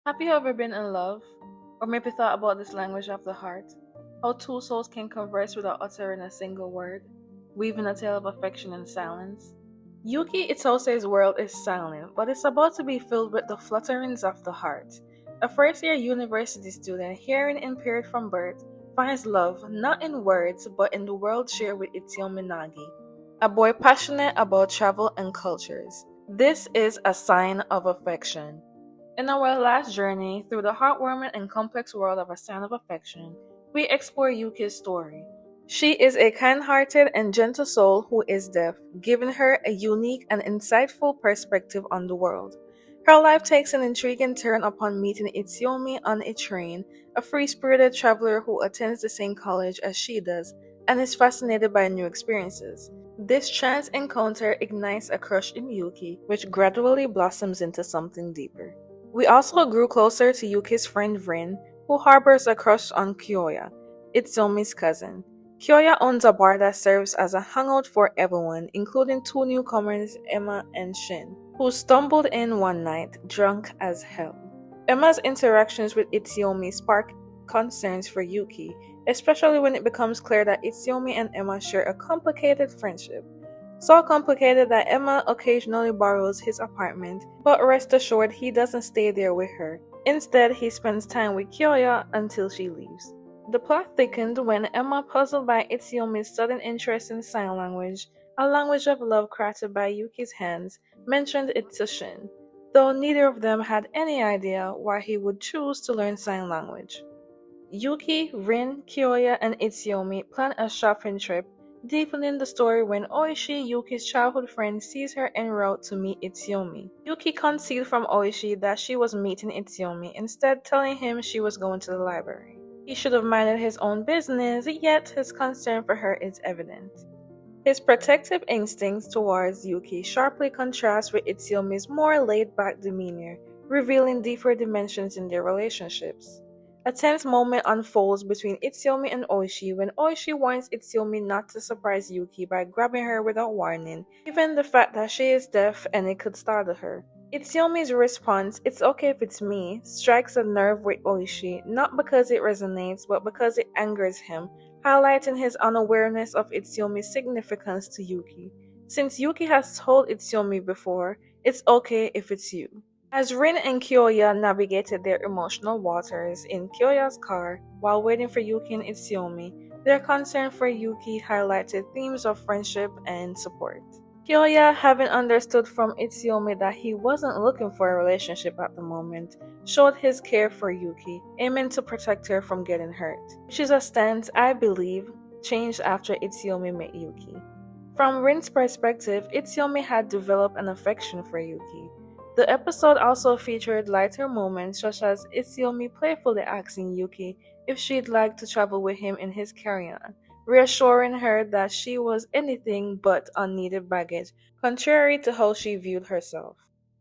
Have you ever been in love? Or maybe thought about this language of the heart? How two souls can converse without uttering a single word, weaving a tale of affection in silence? Yuki Itose's world is silent, but it's about to be filled with the flutterings of the heart. A first year university student, hearing impaired from birth, finds love not in words but in the world shared with Itsuomi Nagi, a boy passionate about travel and cultures. This is a sign of affection. In our last journey through the heartwarming and complex world of A Sign of Affection, we explore Yuki's story. She is a kind hearted and gentle soul who is deaf, giving her a unique and insightful perspective on the world. Her life takes an intriguing turn upon meeting Itsuomi on a train, a free spirited traveler who attends the same college as she does and is fascinated by new experiences. This chance encounter ignites a crush in Yuki, which gradually blossoms into something deeper. We also grew closer to Yuki's friend Rin, who harbors a crush on Kyoya, Itsuomi's cousin. Kyoya owns a bar that serves as a hangout for everyone, including two newcomers, Emma and Shin, who stumbled in one night, drunk as hell. Emma's interactions with Itsuomi spark concerns for Yuki, especially when it becomes clear that Itsuomi and Emma share a complicated friendship. So complicated that Emma occasionally borrows his apartment, but rest assured he doesn't stay there with her. Instead, he spends time with Kyoya until she leaves. The plot thickened when Emma, puzzled by Itsuomi's sudden interest in sign language, a language of love crafted by Yuki's hands, mentioned it to Shin, though neither of them had any idea why he would choose to learn sign language. Yuki, Rin, Kyoya, and Itsuomi plan a shopping trip, deepening the story when Oishi, Yuki's childhood friend, sees her en route to meet Itsuomi. Yuki concealed from Oishi that she was meeting Itsuomi, instead telling him she was going to the library. He should have minded his own business, yet his concern for her is evident. His protective instincts towards Yuki sharply contrast with Itsuomi's more laid-back demeanor, revealing deeper dimensions in their relationships. A tense moment unfolds between Itsuomi and Oishi when Oishi warns Itsuomi not to surprise Yuki by grabbing her without warning, given the fact that she is deaf and it could startle her. Itsuomi's response, "It's okay if it's me," strikes a nerve with Oishi, not because it resonates, but because it angers him, highlighting his unawareness of Itsuomi's significance to Yuki. Since Yuki has told Itsuomi before, "It's okay if it's you." As Rin and Kyoya navigated their emotional waters in Kyoya's car while waiting for Yuki and Itsuomi, their concern for Yuki highlighted themes of friendship and support. Kyoya, having understood from Itsuomi that he wasn't looking for a relationship at the moment, showed his care for Yuki, aiming to protect her from getting hurt, which is a stance I believe changed after Itsuomi met Yuki. From Rin's perspective, Itsuomi had developed an affection for Yuki. The episode also featured lighter moments such as Itsuomi playfully asking Yuki if she'd like to travel with him in his carry-on, reassuring her that she was anything but unneeded baggage, contrary to how she viewed herself.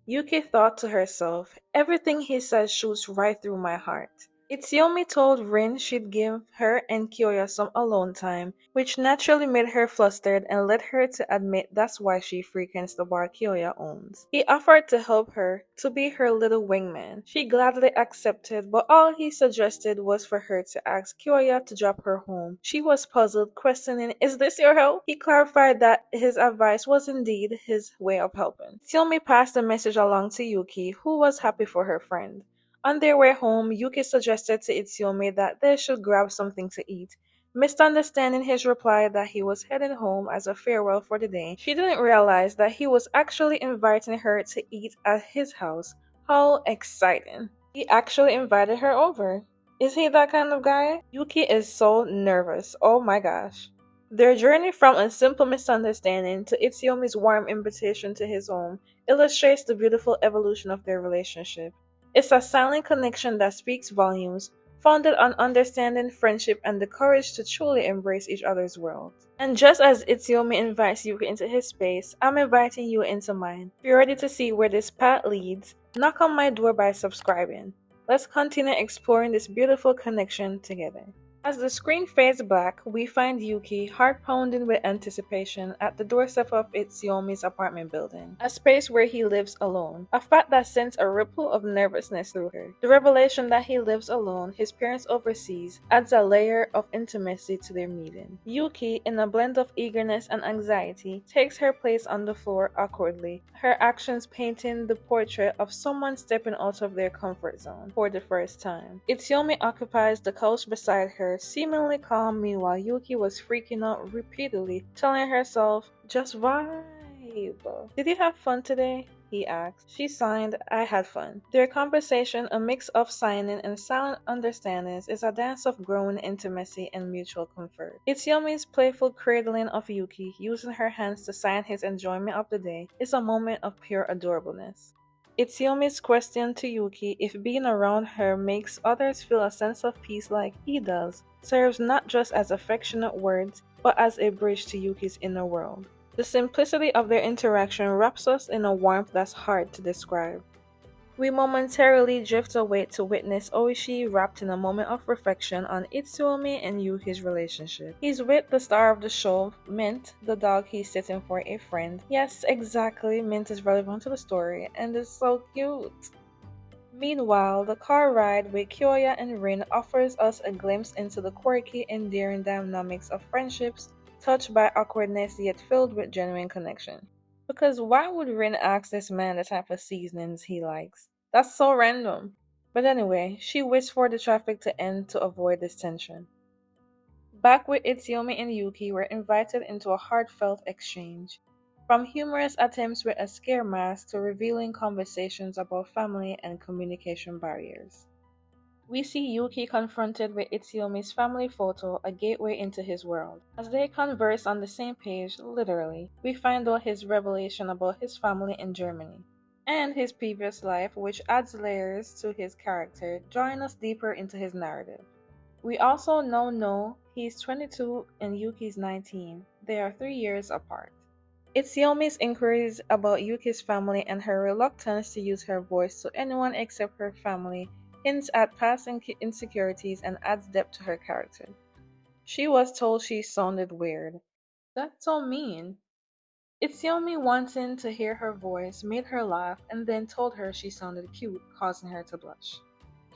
Yuki thought to herself, "Everything he says shoots right through my heart." Itsuomi told Rin she'd give her and Kyoya some alone time, which naturally made her flustered and led her to admit that's why she frequents the bar Kyoya owns. He offered to help her, to be her little wingman. She gladly accepted, but all he suggested was for her to ask Kyoya to drop her home. She was puzzled, questioning, "Is this your help?" He clarified that his advice was indeed his way of helping. Itsuomi passed the message along to Yuki, who was happy for her friend. On their way home, Yuki suggested to Itsuomi that they should grab something to eat. Misunderstanding his reply that he was heading home as a farewell for the day, she didn't realize that he was actually inviting her to eat at his house. How exciting! He actually invited her over. Is he that kind of guy? Yuki is so nervous. Oh my gosh. Their journey from a simple misunderstanding to Itsuomi's warm invitation to his home illustrates the beautiful evolution of their relationship. It's a silent connection that speaks volumes, founded on understanding, friendship, and the courage to truly embrace each other's world. And just as Itsuomi invites Yuki into his space, I'm inviting you into mine. If you're ready to see where this path leads, knock on my door by subscribing. Let's continue exploring this beautiful connection together. As the screen fades black, we find Yuki, heart pounding with anticipation, at the doorstep of Itsuomi's apartment building, a space where he lives alone, a fact that sends a ripple of nervousness through her. The revelation that he lives alone, his parents overseas, adds a layer of intimacy to their meeting. Yuki, in a blend of eagerness and anxiety, takes her place on the floor awkwardly, her actions painting the portrait of someone stepping out of their comfort zone for the first time. Itsuomi occupies the couch beside her, seemingly calm. Meanwhile, Yuki was freaking out repeatedly, telling herself, just vibe. Did you have fun today? He asked. She signed, I had fun. Their conversation, a mix of signing and silent understandings, is a dance of growing intimacy and mutual comfort. Itsuomi's playful cradling of Yuki, using her hands to sign his enjoyment of the day, is a moment of pure adorableness. Itsuomi's question to Yuki if being around her makes others feel a sense of peace like he does serves not just as affectionate words, but as a bridge to Yuki's inner world. The simplicity of their interaction wraps us in a warmth that's hard to describe. We momentarily drift away to witness Oishi wrapped in a moment of reflection on Itsuomi and Yuki's relationship. He's with the star of the show, Mint, the dog he's sitting for a friend. Yes, exactly, Mint is relevant to the story, and is so cute. Meanwhile, the car ride with Kyoya and Rin offers us a glimpse into the quirky, endearing dynamics of friendships, touched by awkwardness yet filled with genuine connection. Because why would Rin ask this man the type of seasonings he likes? That's so random. But anyway, she waits for the traffic to end to avoid this tension. Back with Itsuomi and Yuki, we're invited into a heartfelt exchange. From humorous attempts with a scare mask to revealing conversations about family and communication barriers. We see Yuki confronted with Itsuomi's family photo, a gateway into his world. As they converse on the same page, literally, we find out his revelation about his family in Germany and his previous life, which adds layers to his character, drawing us deeper into his narrative. We also now know he's 22 and Yuki's 19. They are 3 years apart. Itsuomi's inquiries about Yuki's family and her reluctance to use her voice to anyone except her family hints at past insecurities and adds depth to her character. She was told she sounded weird. That's so mean. Itsuomi, wanting to hear her voice, made her laugh and then told her she sounded cute, causing her to blush.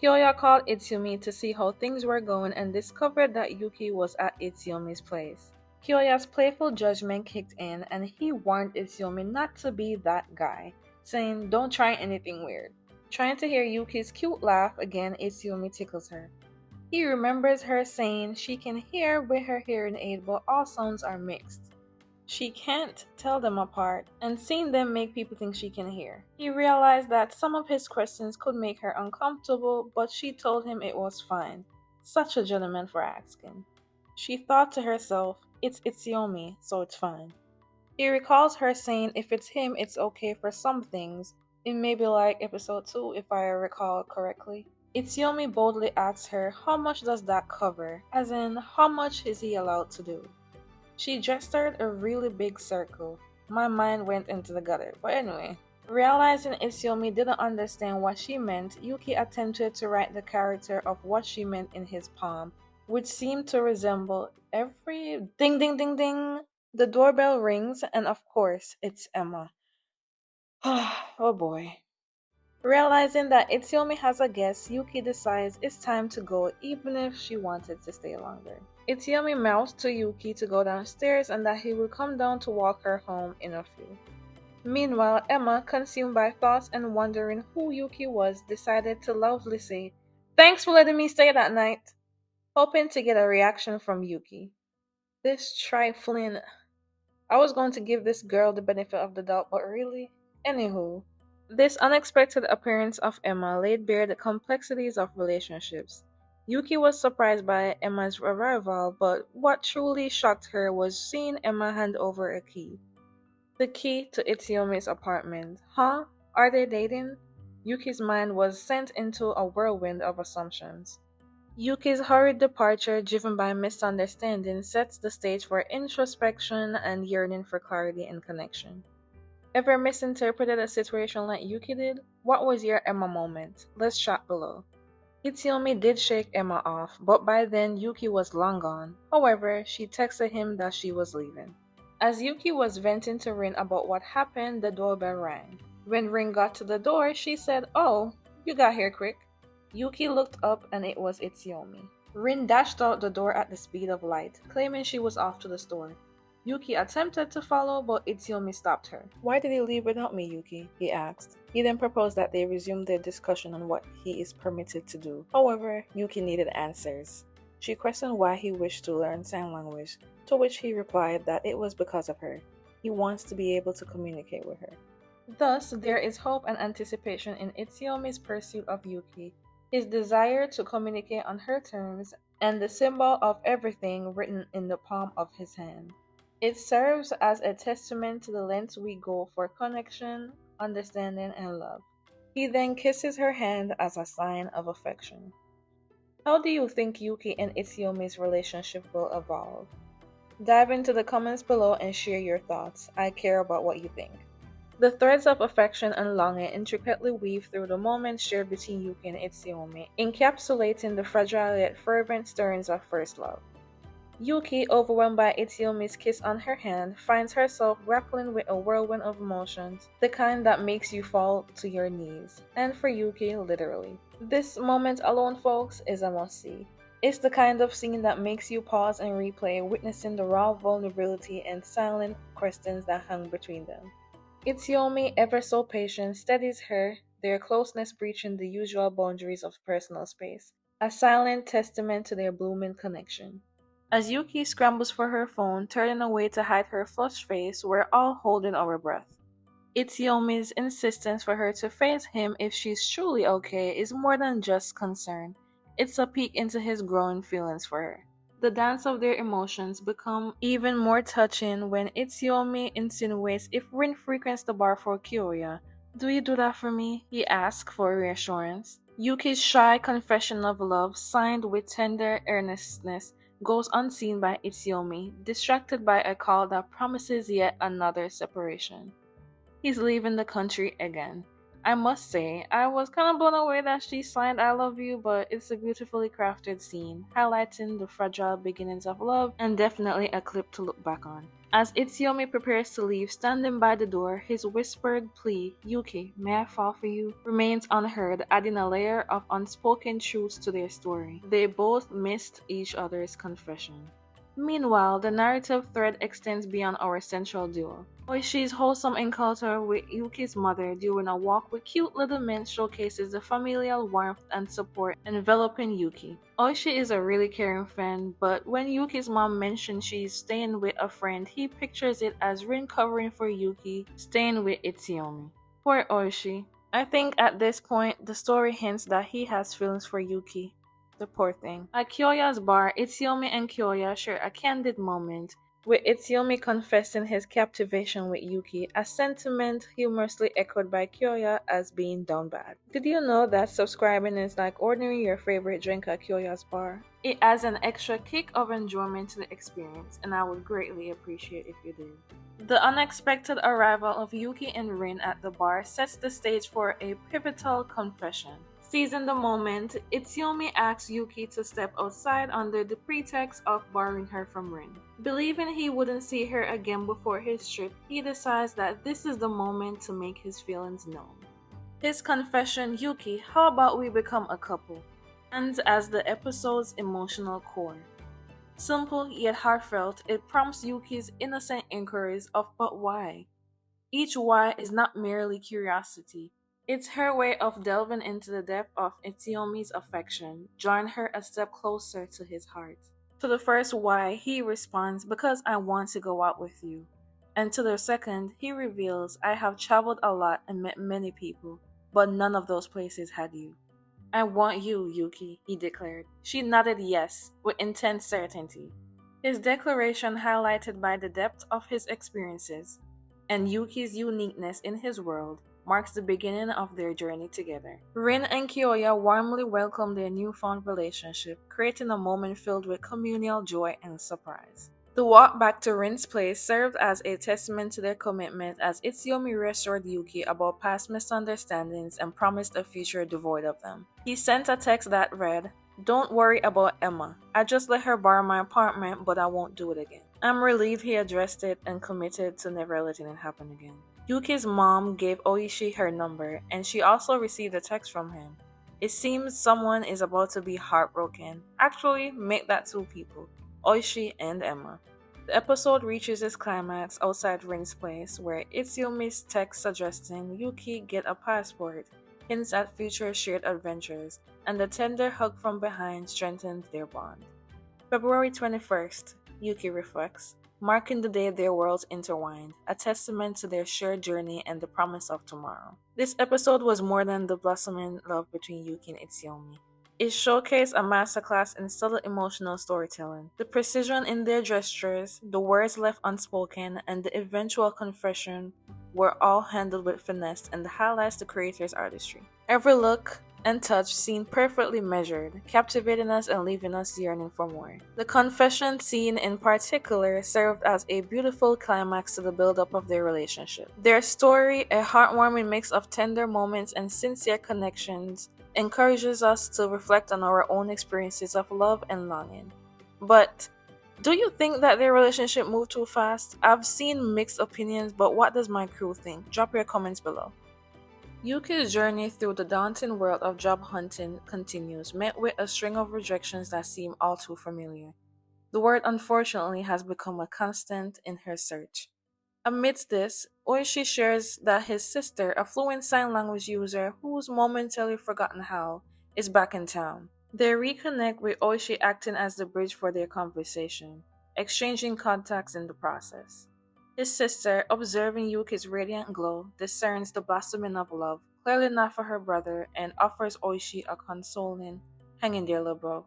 Kyoya called Itsuomi to see how things were going and discovered that Yuki was at Itsuomi's place. Kyoya's playful judgment kicked in and he warned Itsuomi not to be that guy, saying, don't try anything weird. Trying to hear Yuki's cute laugh again, Itsuomi tickles her. He remembers her saying she can hear with her hearing aid but all sounds are mixed. She can't tell them apart, and seeing them make people think she can hear. He realized that some of his questions could make her uncomfortable, but she told him it was fine. Such a gentleman for asking. She thought to herself, it's Itsuomi, so it's fine. He recalls her saying if it's him, it's okay for some things. It may be like episode 2 if I recall correctly. Itsuomi boldly asks her how much does that cover, as in how much is he allowed to do. She gestured a really big circle. My mind went into the gutter, but anyway. Realizing Itsuomi didn't understand what she meant, Yuki attempted to write the character of what she meant in his palm, which seemed to resemble every ding ding ding ding. The doorbell rings, and of course, it's Emma. Oh boy. Realizing that Itsuomi has a guest, Yuki decides it's time to go even if she wanted to stay longer. Itsuomi mouths to Yuki to go downstairs and that he will come down to walk her home in a few. Meanwhile, Emma, consumed by thoughts and wondering who Yuki was, decided to loudly say, "Thanks for letting me stay that night," hoping to get a reaction from Yuki. This trifling... I was going to give this girl the benefit of the doubt, but really? Anywho, this unexpected appearance of Emma laid bare the complexities of relationships. Yuki was surprised by Emma's arrival, but what truly shocked her was seeing Emma hand over a key. The key to Itsuomi's apartment. Huh? Are they dating? Yuki's mind was sent into a whirlwind of assumptions. Yuki's hurried departure, driven by misunderstanding, sets the stage for introspection and yearning for clarity and connection. Ever misinterpreted a situation like Yuki did? What was your Emma moment? Let's chat below. Itsuomi did shake Emma off, but by then Yuki was long gone. However, she texted him that she was leaving. As Yuki was venting to Rin about what happened, the doorbell rang. When Rin got to the door, she said, "Oh, you got here quick." Yuki looked up and it was Itsuomi. Rin dashed out the door at the speed of light, claiming she was off to the store. Yuki attempted to follow, but Itsuomi stopped her. "Why did you leave without me, Yuki?" he asked. He then proposed that they resume their discussion on what he is permitted to do. However, Yuki needed answers. She questioned why he wished to learn sign language, to which he replied that it was because of her. He wants to be able to communicate with her. Thus, there is hope and anticipation in Itsuomi's pursuit of Yuki, his desire to communicate on her terms, and the symbol of everything written in the palm of his hand. It serves as a testament to the lengths we go for connection, understanding, and love. He then kisses her hand as a sign of affection. How do you think Yuki and Itsuomi's relationship will evolve? Dive into the comments below and share your thoughts. I care about what you think. The threads of affection and longing intricately weave through the moments shared between Yuki and Itsuomi, encapsulating the fragile yet fervent stirrings of first love. Yuki, overwhelmed by Itsuomi's kiss on her hand, finds herself grappling with a whirlwind of emotions, the kind that makes you fall to your knees. And for Yuki, literally. This moment alone, folks, is a must-see. It's the kind of scene that makes you pause and replay, witnessing the raw vulnerability and silent questions that hung between them. Itsuomi, ever so patient, steadies her, their closeness breaching the usual boundaries of personal space, a silent testament to their blooming connection. As Yuki scrambles for her phone, turning away to hide her flushed face, we're all holding our breath. Itsuomi's insistence for her to face him if she's truly okay is more than just concern. It's a peek into his growing feelings for her. The dance of their emotions become even more touching when Itsuomi insinuates if Rin frequents the bar for Kyoya. "Do you do that for me?" he asks for reassurance. Yuki's shy confession of love, signed with tender earnestness, goes unseen by Itsuomi, distracted by a call that promises yet another separation. He's leaving the country again. I must say, I was kind of blown away that she signed "I love you," but it's a beautifully crafted scene, highlighting the fragile beginnings of love and definitely a clip to look back on. As Itsuomi prepares to leave, standing by the door, his whispered plea, "Yuki, may I fall for you?" remains unheard, adding a layer of unspoken truths to their story. They both missed each other's confession. Meanwhile, the narrative thread extends beyond our central duo. Oishi's wholesome encounter with Yuki's mother during a walk with cute little men showcases the familial warmth and support enveloping Yuki. Oishi is a really caring friend, but when Yuki's mom mentions she's staying with a friend, he pictures it as Rin covering for Yuki, staying with Itsuomi. Poor Oishi. I think at this point, the story hints that he has feelings for Yuki. The poor thing. At Kyoya's bar, Itsuomi and Kyoya share a candid moment, with Itsuomi confessing his captivation with Yuki, a sentiment humorously echoed by Kyoya as being down bad. Did you know that subscribing is like ordering your favorite drink at Kyoya's bar? It adds an extra kick of enjoyment to the experience, and I would greatly appreciate if you did. The unexpected arrival of Yuki and Rin at the bar sets the stage for a pivotal confession. Seizing the moment, Itsuomi asks Yuki to step outside under the pretext of borrowing her from Rin. Believing he wouldn't see her again before his trip, he decides that this is the moment to make his feelings known. His confession, "Yuki, how about we become a couple?" stands as the episode's emotional core. Simple yet heartfelt, it prompts Yuki's innocent inquiries of "but why?" Each why is not merely curiosity. It's her way of delving into the depth of Itsuomi's affection, drawing her a step closer to his heart. To the first why, he responds, "Because I want to go out with you." And to the second, he reveals, "I have traveled a lot and met many people, but none of those places had you." "I want you, Yuki," he declared. She nodded yes, with intense certainty. His declaration highlighted by the depth of his experiences and Yuki's uniqueness in his world marks the beginning of their journey together. Rin and Kyoya warmly welcome their newfound relationship, creating a moment filled with communal joy and surprise. The walk back to Rin's place served as a testament to their commitment as Itsuomi reassured Yuki about past misunderstandings and promised a future devoid of them. He sent a text that read, "Don't worry about Emma. I just let her borrow my apartment, but I won't do it again." I'm relieved he addressed it and committed to never letting it happen again. Yuki's mom gave Oishi her number, and she also received a text from him. It seems someone is about to be heartbroken. Actually, make that two people. Oishi and Emma. The episode reaches its climax outside Rin's place, where Itsuomi's text suggesting Yuki get a passport hints at future shared adventures, and the tender hug from behind strengthens their bond. February 21st, Yuki reflects, marking the day their worlds intertwined, a testament to their shared journey and the promise of tomorrow. This episode was more than the blossoming love between Yuki and Itsuomi. It showcased a masterclass in subtle emotional storytelling. The precision in their gestures, the words left unspoken, and the eventual confession were all handled with finesse and highlights the creator's artistry. Every look and touch seemed perfectly measured, captivating us and leaving us yearning for more. The confession scene in particular served as a beautiful climax to the build-up of their relationship. Their story, a heartwarming mix of tender moments and sincere connections, encourages us to reflect on our own experiences of love and longing. But do you think that their relationship moved too fast? I've seen mixed opinions, but what does my crew think? Drop your comments below. Yuki's journey through the daunting world of job hunting continues, met with a string of rejections that seem all too familiar. The word unfortunately has become a constant in her search. Amidst this, Oishi shares that his sister, a fluent sign language user who's momentarily forgotten how, is back in town. They reconnect with Oishi acting as the bridge for their conversation, exchanging contacts in the process. His sister, observing Yuki's radiant glow, discerns the blossoming of love, clearly not for her brother, and offers Oishi a consoling, "hang in there, little bro."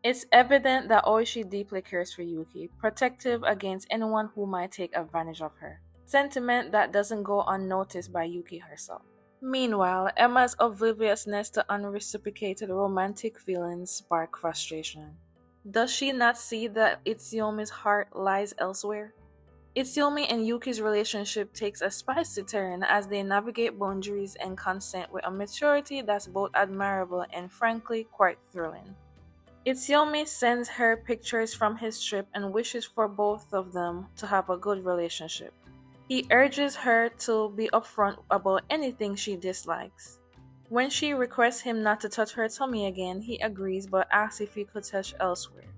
It's evident that Oishi deeply cares for Yuki, protective against anyone who might take advantage of her. Sentiment that doesn't go unnoticed by Yuki herself. Meanwhile, Emma's obliviousness to unreciprocated romantic feelings spark frustration. Does she not see that Itsuomi's heart lies elsewhere? Itsuomi and Yuki's relationship takes a spicy turn as they navigate boundaries and consent with a maturity that's both admirable and frankly quite thrilling. Itsuomi sends her pictures from his trip and wishes for both of them to have a good relationship. He urges her to be upfront about anything she dislikes. When she requests him not to touch her tummy again, he agrees but asks if he could touch elsewhere.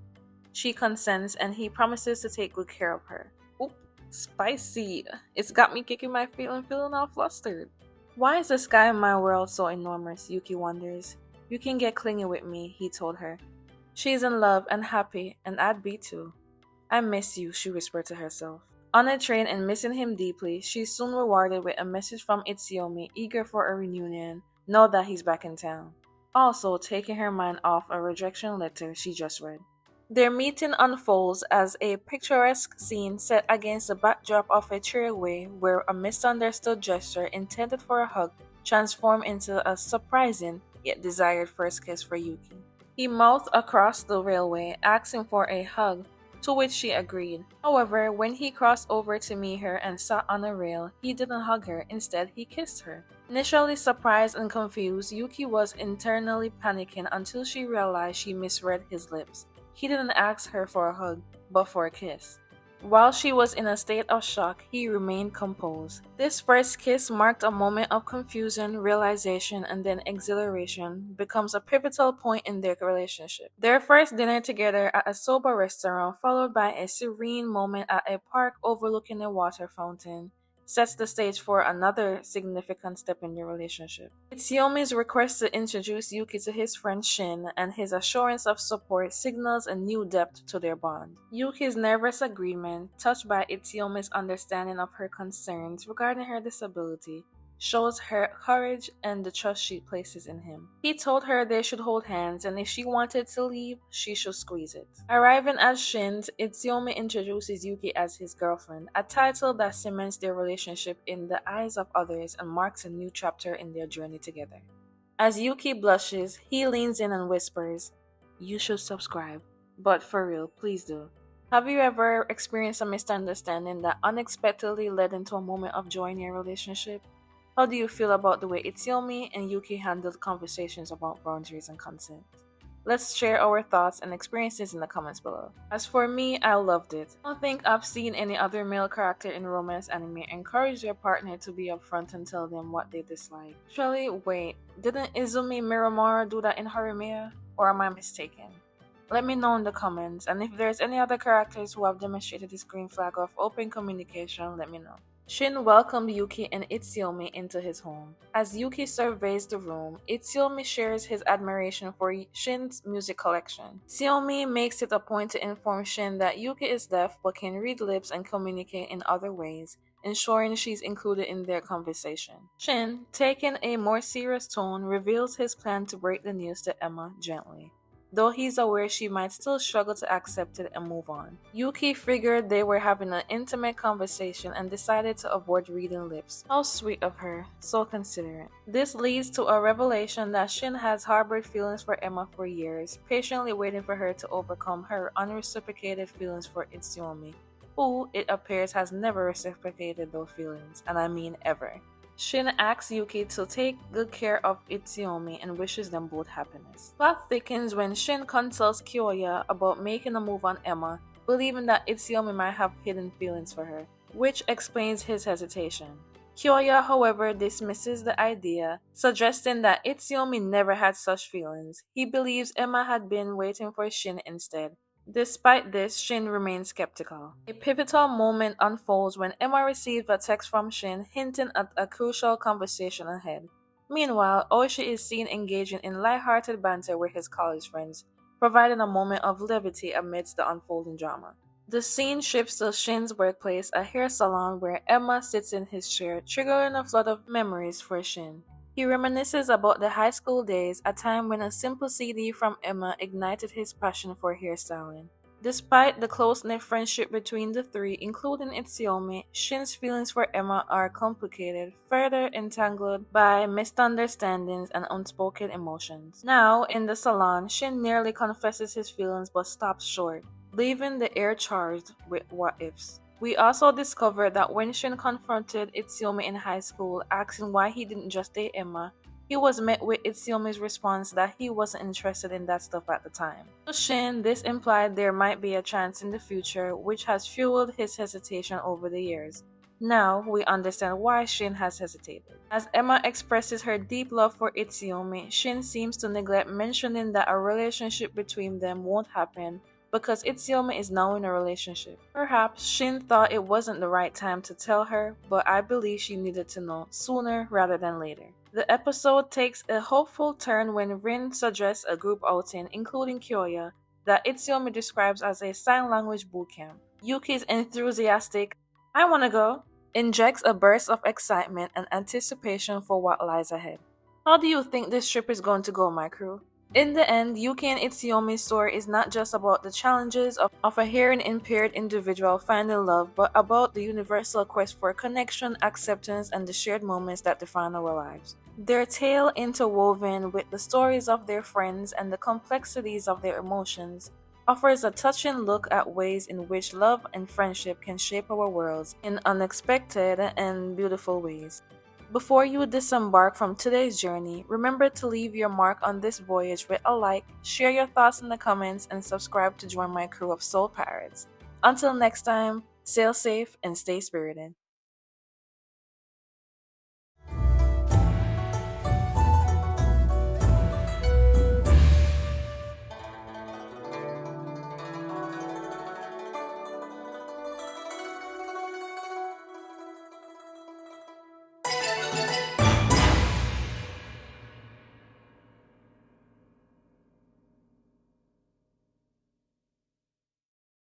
She consents and he promises to take good care of her. Oop, spicy. It's got me kicking my feet and feeling all flustered. Why is the sky in my world so enormous? Yuki wonders. You can get clingy with me, he told her. She's in love and happy, and I'd be too. I miss you, she whispered to herself. On a train and missing him deeply, she's soon rewarded with a message from Itsuomi, eager for a reunion, now that he's back in town. Also, taking her mind off a rejection letter she just read. Their meeting unfolds as a picturesque scene set against the backdrop of a trailway where a misunderstood gesture intended for a hug transformed into a surprising yet desired first kiss for Yuki. He mouthed across the railway, asking for a hug, to which she agreed. However, when he crossed over to meet her and sat on a rail, he didn't hug her, instead he kissed her. Initially surprised and confused, Yuki was internally panicking until she realized she misread his lips. He didn't ask her for a hug, but for a kiss. While she was in a state of shock, he remained composed. This first kiss marked a moment of confusion, realization, and then exhilaration, becomes a pivotal point in their relationship. Their first dinner together at a soba restaurant, followed by a serene moment at a park overlooking a water fountain, sets the stage for another significant step in their relationship. Itsuomi's request to introduce Yuki to his friend Shin and his assurance of support signals a new depth to their bond. Yuki's nervous agreement, touched by Itsuomi's understanding of her concerns regarding her disability, shows her courage and the trust she places in him. He told her they should hold hands, and if she wanted to leave, she should squeeze it. Arriving at Shin's, Itsuomi introduces Yuki as his girlfriend, a title that cements their relationship in the eyes of others and marks a new chapter in their journey together. As Yuki blushes, he leans in and whispers, "You should subscribe. But for real, please do. Have you ever experienced a misunderstanding that unexpectedly led into a moment of joy in your relationship? How do you feel about the way Itsuomi and Yuki handled conversations about boundaries and consent? Let's share our thoughts and experiences in the comments below. As for me, I loved it. I don't think I've seen any other male character in romance anime encourage their partner to be upfront and tell them what they dislike. Actually, wait, didn't Izumi Miramura do that in Harumiya? Or am I mistaken? Let me know in the comments, and if there's any other characters who have demonstrated this green flag of open communication, let me know. Shin welcomed Yuki and Itsuomi into his home. As Yuki surveys the room, Itsuomi shares his admiration for Shin's music collection. Itsuomi makes it a point to inform Shin that Yuki is deaf but can read lips and communicate in other ways, ensuring she's included in their conversation. Shin, taking a more serious tone, reveals his plan to break the news to Emma gently, though he's aware she might still struggle to accept it and move on. Yuki figured they were having an intimate conversation and decided to avoid reading lips. How sweet of her, so considerate. This leads to a revelation that Shin has harbored feelings for Emma for years, patiently waiting for her to overcome her unreciprocated feelings for Itsuomi, who, it appears, has never reciprocated those feelings, and I mean ever. Shin asks Yuki to take good care of Itsuomi and wishes them both happiness. Plot thickens when Shin consults Kyoya about making a move on Emma, believing that Itsuomi might have hidden feelings for her, which explains his hesitation. Kyoya, however, dismisses the idea, suggesting that Itsuomi never had such feelings. He believes Emma had been waiting for Shin instead. Despite this, Shin remains skeptical. A pivotal moment unfolds when Emma receives a text from Shin hinting at a crucial conversation ahead. Meanwhile, Oshi is seen engaging in light-hearted banter with his college friends, providing a moment of levity amidst the unfolding drama. The scene shifts to Shin's workplace, a hair salon where Emma sits in his chair, triggering a flood of memories for Shin. He reminisces about the high school days, a time when a simple CD from Emma ignited his passion for hairstyling. Despite the close-knit friendship between the three, including Itsuomi, Shin's feelings for Emma are complicated, further entangled by misunderstandings and unspoken emotions. Now, in the salon, Shin nearly confesses his feelings but stops short, leaving the air charged with what-ifs. We also discovered that when Shin confronted Itsuomi in high school, asking why he didn't just date Emma, he was met with Itsuomi's response that he wasn't interested in that stuff at the time. To Shin, this implied there might be a chance in the future, which has fueled his hesitation over the years. Now, we understand why Shin has hesitated. As Emma expresses her deep love for Itsuomi, Shin seems to neglect mentioning that a relationship between them won't happen because Itsuomi is now in a relationship. Perhaps Shin thought it wasn't the right time to tell her, but I believe she needed to know sooner rather than later. The episode takes a hopeful turn when Rin suggests a group outing, including Kyoya, that Itsuomi describes as a sign language bootcamp. Yuki's enthusiastic, "I wanna go," injects a burst of excitement and anticipation for what lies ahead. How do you think this trip is going to go, my crew? In the end, Yuki and Itsuomi's story is not just about the challenges of a hearing-impaired individual finding love, but about the universal quest for connection, acceptance, and the shared moments that define our lives. Their tale, interwoven with the stories of their friends and the complexities of their emotions, offers a touching look at ways in which love and friendship can shape our worlds in unexpected and beautiful ways. Before you disembark from today's journey, remember to leave your mark on this voyage with a like, share your thoughts in the comments, and subscribe to join my crew of soul pirates. Until next time, sail safe and stay spirited.